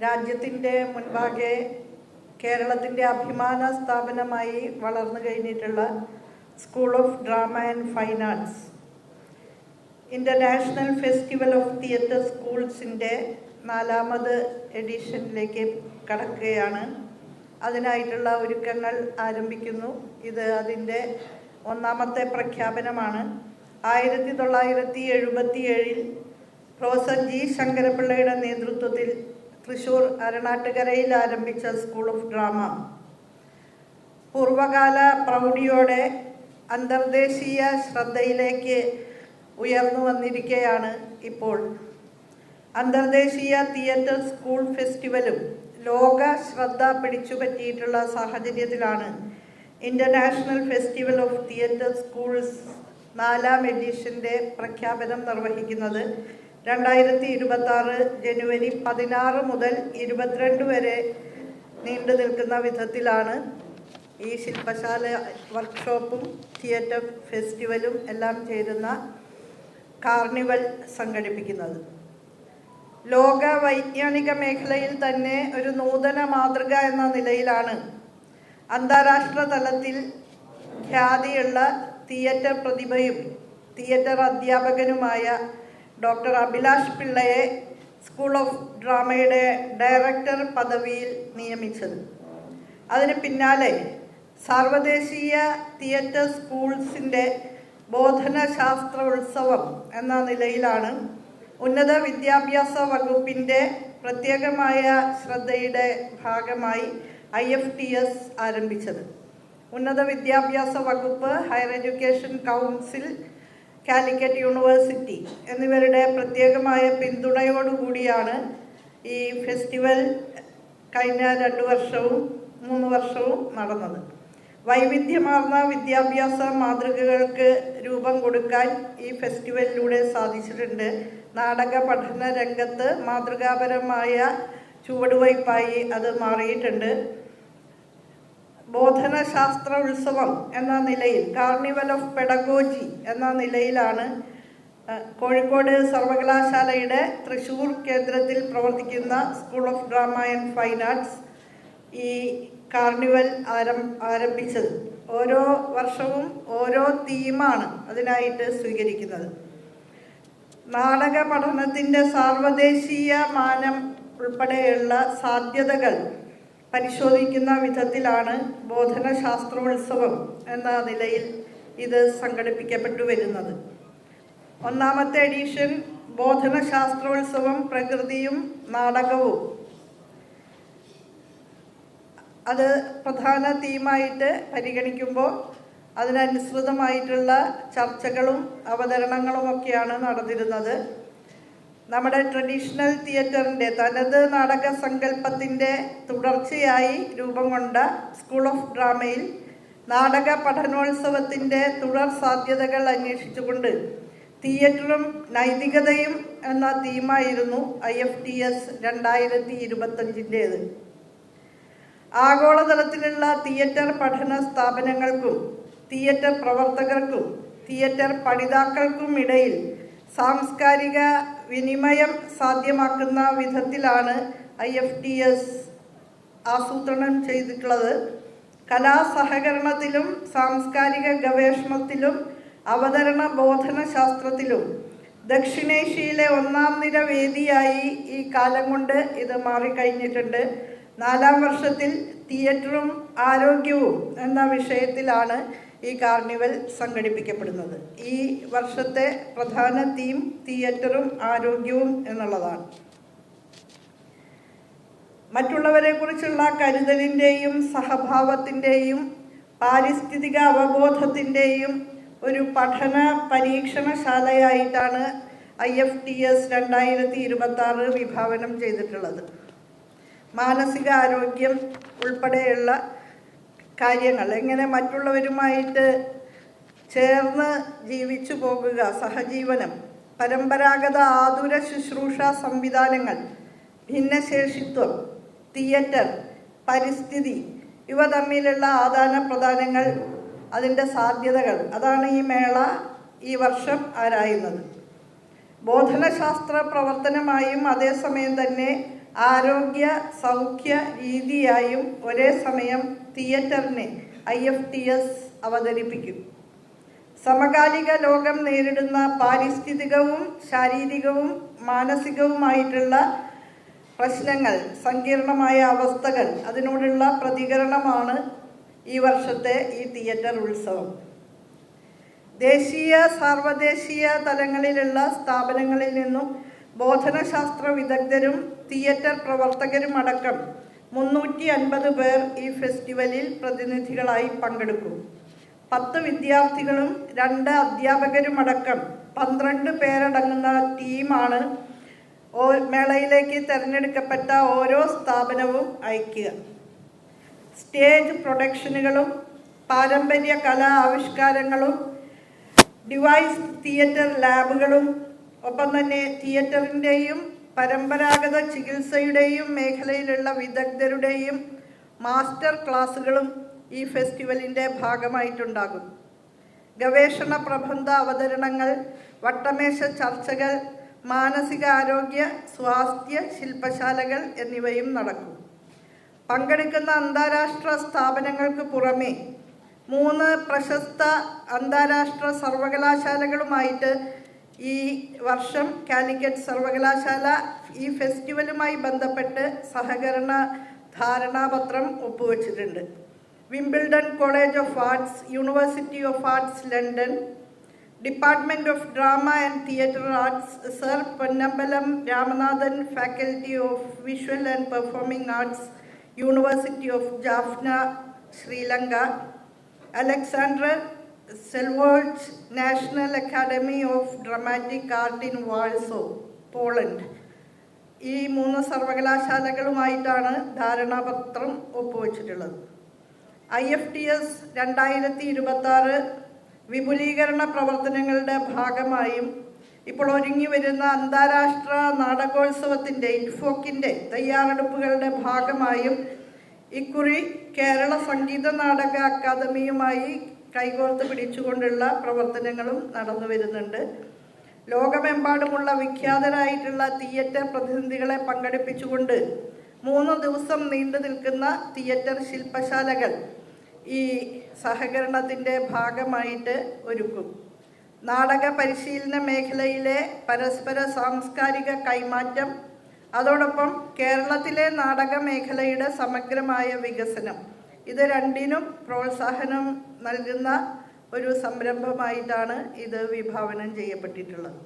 രാജ്യത്തിൻ്റെ മുൻപാകെ കേരളത്തിൻ്റെ അഭിമാന സ്ഥാപനമായി വളർന്നു കഴിഞ്ഞിട്ടുള്ള school of drama and fine arts international festival of theatre സ്കൂൾസിൻ്റെ 4ാമത് എഡിഷനിലേക്ക് കടക്കുകയാണ്. അതിനായിട്ടുള്ള ഒരുക്കങ്ങൾ ആരംഭിക്കുന്നു. ഇത് അതിൻ്റെ 1ാമത്തെ പ്രഖ്യാപനമാണ്. 1977 പ്രൊഫസർ ജി ശങ്കരപിള്ളയുടെ നേതൃത്വത്തിൽ തൃശ്ശൂർ അരണാട്ടുകരയിൽ ആരംഭിച്ച സ്കൂൾ ഓഫ് ഡ്രാമ പൂർവകാല പ്രൗഢിയോടെ അന്തർദേശീയ ശ്രദ്ധയിലേക്ക് ഉയർന്നു വന്നിരിക്കുകയാണ്. ഇപ്പോൾ അന്തർദേശീയ തിയേറ്റർ സ്കൂൾ ഫെസ്റ്റിവലും ലോക ശ്രദ്ധ പിടിച്ചുപറ്റിയിട്ടുള്ള സാഹചര്യത്തിലാണ് international festival of theatre schools 4ാം എഡിഷൻ്റെ പ്രഖ്യാപനം നിർവഹിക്കുന്നത്. 2026 ജനുവരി 16 മുതൽ 22 വരെ നീണ്ടു നിൽക്കുന്ന വിധത്തിലാണ് ഈ ശില്പശാല വർക്ക്ഷോപ്പും തിയേറ്റർ ഫെസ്റ്റിവലും എല്ലാം ചേരുന്ന കാർണിവൽ സംഘടിപ്പിക്കുന്നത്. ലോക വൈജ്ഞാനിക മേഖലയിൽ തന്നെ ഒരു നൂതന മാതൃക എന്ന നിലയിലാണ് അന്താരാഷ്ട്ര തലത്തിൽ ഖ്യാതിയുള്ള തിയേറ്റർ പ്രതിഭയും തിയേറ്റർ അധ്യാപകനുമായ ഡോക്ടർ അഭിലാഷ് പിള്ളയെ സ്കൂൾ ഓഫ് ഡ്രാമയുടെ ഡയറക്ടർ പദവിയിൽ നിയമിച്ചത്. അതിന് പിന്നാലെ സാർവദേശീയ തിയേറ്റർ സ്കൂൾസിൻ്റെ ബോധനശാസ്ത്ര ഉത്സവം എന്ന നിലയിലാണ് ഉന്നത വിദ്യാഭ്യാസ വകുപ്പിൻ്റെ പ്രത്യേകമായ ശ്രദ്ധയുടെ ഭാഗമായി IFTS ആരംഭിച്ചത്. ഉന്നത വിദ്യാഭ്യാസ വകുപ്പ്, higher education council, Calicut university എന്നിവരുടെ പ്രത്യേകമായ പിന്തുണയോടുകൂടിയാണ് ഈ ഫെസ്റ്റിവൽ കഴിഞ്ഞ 2 വർഷവും 3 വർഷവും നടന്നത്. വൈവിധ്യമാർന്ന വിദ്യാഭ്യാസ മാതൃകകൾക്ക് രൂപം കൊടുക്കാൻ ഈ ഫെസ്റ്റിവലിലൂടെ സാധിച്ചിട്ടുണ്ട്. നാടക പഠന രംഗത്ത് മാതൃകാപരമായ ചുവടുവയ്പായി അത് മാറിയിട്ടുണ്ട്. ബോധനശാസ്ത്ര ഉത്സവം എന്ന നിലയിൽ, കാർണിവൽ ഓഫ് പെഡഗോജി എന്ന നിലയിലാണ് കോഴിക്കോട് സർവകലാശാലയുടെ തൃശ്ശൂർ കേന്ദ്രത്തിൽ പ്രവർത്തിക്കുന്ന school of drama and fine arts ഈ കാർണിവൽ ആരംഭിച്ചത്. ഓരോ വർഷവും ഓരോ തീമാണ് അതിനായിട്ട് സ്വീകരിക്കുന്നത്. നാടക പഠനത്തിൻ്റെ സാർവദേശീയ മാനം ഉൾപ്പെടെയുള്ള സാധ്യതകൾ പരിശോധിക്കുന്ന വിധത്തിലാണ് ബോധനശാസ്ത്രോത്സവം എന്ന നിലയിൽ ഇത് സംഘടിപ്പിക്കപ്പെട്ടു വരുന്നത്. 1ാമത്തെ എഡിഷൻ ബോധനശാസ്ത്രോത്സവം പ്രകൃതിയും നാടകവും അത് പ്രധാന തീമായിട്ട് പരിഗണിക്കുമ്പോൾ അതിനനുസൃതമായിട്ടുള്ള ചർച്ചകളും അവതരണങ്ങളുമൊക്കെയാണ് നടന്നിരുന്നത്. നമ്മുടെ ട്രഡീഷണൽ തിയേറ്ററിൻ്റെ തനത് നാടക സങ്കല്പത്തിൻ്റെ തുടർച്ചയായി രൂപം കൊണ്ട സ്കൂൾ ഓഫ് ഡ്രാമയിൽ നാടക പഠനോത്സവത്തിൻ്റെ തുടർ സാധ്യതകൾ അന്വേഷിച്ചുകൊണ്ട് തിയേറ്ററും നൈതികതയും എന്ന തീമായിരുന്നു IFTS 2025-ൻ്റേത്. ആഗോളതലത്തിലുള്ള തിയേറ്റർ പഠന സ്ഥാപനങ്ങൾക്കും തിയേറ്റർ പ്രവർത്തകർക്കും തിയേറ്റർ പഠിതാക്കൾക്കും ഇടയിൽ സാംസ്കാരിക വിനിമയം സാധ്യമാക്കുന്ന വിധത്തിലാണ് IFTS ആസൂത്രണം ചെയ്തിട്ടുള്ളത്. കലാസഹകരണത്തിലും സാംസ്കാരിക ഗവേഷണത്തിലും അവതരണ ബോധന ശാസ്ത്രത്തിലും ദക്ഷിണേഷ്യയിലെ 1ാം നിര വേദിയായി ഈ കാലം കൊണ്ട് ഇത് മാറിക്കഴിഞ്ഞിട്ടുണ്ട്. 4ാം വർഷത്തിൽ തിയേറ്ററും ആരോഗ്യവും എന്ന വിഷയത്തിലാണ് ഈ കാർണിവൽ സംഘടിപ്പിക്കപ്പെടുന്നത്. ഈ വർഷത്തെ പ്രധാന തീം തിയേറ്ററും ആരോഗ്യവും എന്നുള്ളതാണ്. മറ്റുള്ളവരെ കുറിച്ചുള്ള കരുതലിൻ്റെയും സഹഭാവത്തിൻ്റെയും പാരിസ്ഥിതിക അവബോധത്തിൻ്റെയും ഒരു പഠന പരീക്ഷണശാലയായിട്ടാണ് IFTS 2026 വിഭാവനം ചെയ്തിട്ടുള്ളത്. മാനസിക ആരോഗ്യം ഉൾപ്പെടെയുള്ള കാര്യങ്ങൾ, എങ്ങനെ മറ്റുള്ളവരുമായിട്ട് ചേർന്ന് ജീവിച്ചു പോകുക, സഹജീവനം, പരമ്പരാഗത ആതുര ശുശ്രൂഷ സംവിധാനങ്ങൾ, ഭിന്നശേഷിത്വം, തിയേറ്റർ, പരിസ്ഥിതി, ഇവ തമ്മിലുള്ള ആദാന പ്രദാനങ്ങൾ, അതിൻ്റെ സാധ്യതകൾ, അതാണ് ഈ മേള ഈ വർഷം ആരായുന്നത്. ബോധനശാസ്ത്ര പ്രവർത്തനമായും അതേസമയം തന്നെ ആരോഗ്യ സൗഖ്യ രീതിയായും ഒരേ സമയം തിയേറ്ററിനെ IFTS അവതരിപ്പിക്കും. സമകാലിക ലോകം നേരിടുന്ന പാരിസ്ഥിതികവും ശാരീരികവും മാനസികവുമായിട്ടുള്ള പ്രശ്നങ്ങൾ, സങ്കീർണമായ അവസ്ഥകൾ, അതിനോടുള്ള പ്രതികരണമാണ് ഈ വർഷത്തെ ഈ തിയേറ്റർ ഉത്സവം. ദേശീയ സാർവദേശീയ തലങ്ങളിലുള്ള സ്ഥാപനങ്ങളിൽ നിന്നും ബോധനശാസ്ത്ര വിദഗ്ധരും തിയേറ്റർ പ്രവർത്തകരും അടക്കം 350 പേർ ഈ ഫെസ്റ്റിവലിൽ പ്രതിനിധികളായി പങ്കെടുക്കും. 10 വിദ്യാർത്ഥികളും 2 അധ്യാപകരുമടക്കം 12 പേരടങ്ങുന്ന ടീമാണ് മേളയിലേക്ക് തിരഞ്ഞെടുക്കപ്പെട്ട ഓരോ സ്ഥാപനവും അയക്കുക. സ്റ്റേജ് പ്രൊഡക്ഷനുകളും പാരമ്പര്യ കലാ ആവിഷ്കാരങ്ങളും ഡിവൈസ് തിയേറ്റർ ലാബുകളും ഒപ്പം തന്നെ തിയേറ്ററിൻ്റെയും പരമ്പരാഗത ചികിത്സയുടെയും മേഖലയിലുള്ള വിദഗ്ധരുടെയും മാസ്റ്റർ ക്ലാസുകളും ഈ ഫെസ്റ്റിവലിൻ്റെ ഭാഗമായിട്ടുണ്ടാകും. ഗവേഷണ പ്രബന്ധ അവതരണങ്ങൾ, വട്ടമേശ ചർച്ചകൾ, മാനസികാരോഗ്യ സ്വാസ്ഥ്യ ശില്പശാലകൾ എന്നിവയും നടക്കും. പങ്കെടുക്കുന്ന അന്താരാഷ്ട്ര സ്ഥാപനങ്ങൾക്ക് പുറമെ 3 പ്രശസ്ത അന്താരാഷ്ട്ര സർവകലാശാലകളുമായിട്ട് ഈ വർഷം കാലിക്കറ്റ് സർവകലാശാല ഈ ഫെസ്റ്റിവലുമായി ബന്ധപ്പെട്ട് സഹകരണ ധാരണാപത്രം ഒപ്പുവെച്ചിട്ടുണ്ട്. Wimbledon college of arts, university of arts London, department of drama and theatre arts, sir Ponnambalam Ramanathan faculty of visual and performing arts, university of Jaffna, Sri Lanka, Alexander Selvold national academy of dramatic art in Warsaw, Poland. ഈ 3 സർവകലാശാലകളുമായിട്ടാണ് ധാരണാപത്രം ഒപ്പുവെച്ചിട്ടുള്ളത്. IFTS 2026 വിപുലീകരണ പ്രവർത്തനങ്ങളുടെ ഭാഗമായും ഇപ്പോൾ ഒരുങ്ങി വരുന്ന അന്താരാഷ്ട്ര നാടകോത്സവത്തിൻ്റെ ഇൻഫോക്കിൻ്റെ തയ്യാറെടുപ്പുകളുടെ ഭാഗമായും ഇക്കുറി കേരള സംഗീത നാടക അക്കാദമിയുമായി കൈകോർത്ത് പിടിച്ചുകൊണ്ടുള്ള പ്രവർത്തനങ്ങളും നടന്നു വരുന്നുണ്ട്. ലോകമെമ്പാടുമുള്ള വിഖ്യാതരായിട്ടുള്ള തിയേറ്റർ പ്രതിനിധികളെ പങ്കെടുപ്പിച്ചുകൊണ്ട് 3 ദിവസം നീണ്ടു നിൽക്കുന്ന തിയേറ്റർ ശില്പശാലകൾ ഈ സഹകരണത്തിൻ്റെ ഭാഗമായിട്ട് ഒരുക്കും. നാടക പരിശീലന മേഖലയിലെ പരസ്പര സാംസ്കാരിക കൈമാറ്റം, അതോടൊപ്പം കേരളത്തിലെ നാടക മേഖലയുടെ സമഗ്രമായ വികസനം, ഇത് രണ്ടിനും പ്രോത്സാഹനം നൽകുന്ന ഒരു സംരംഭമായിട്ടാണ് ഇത് വിഭാവനം ചെയ്യപ്പെട്ടിട്ടുള്ളത്.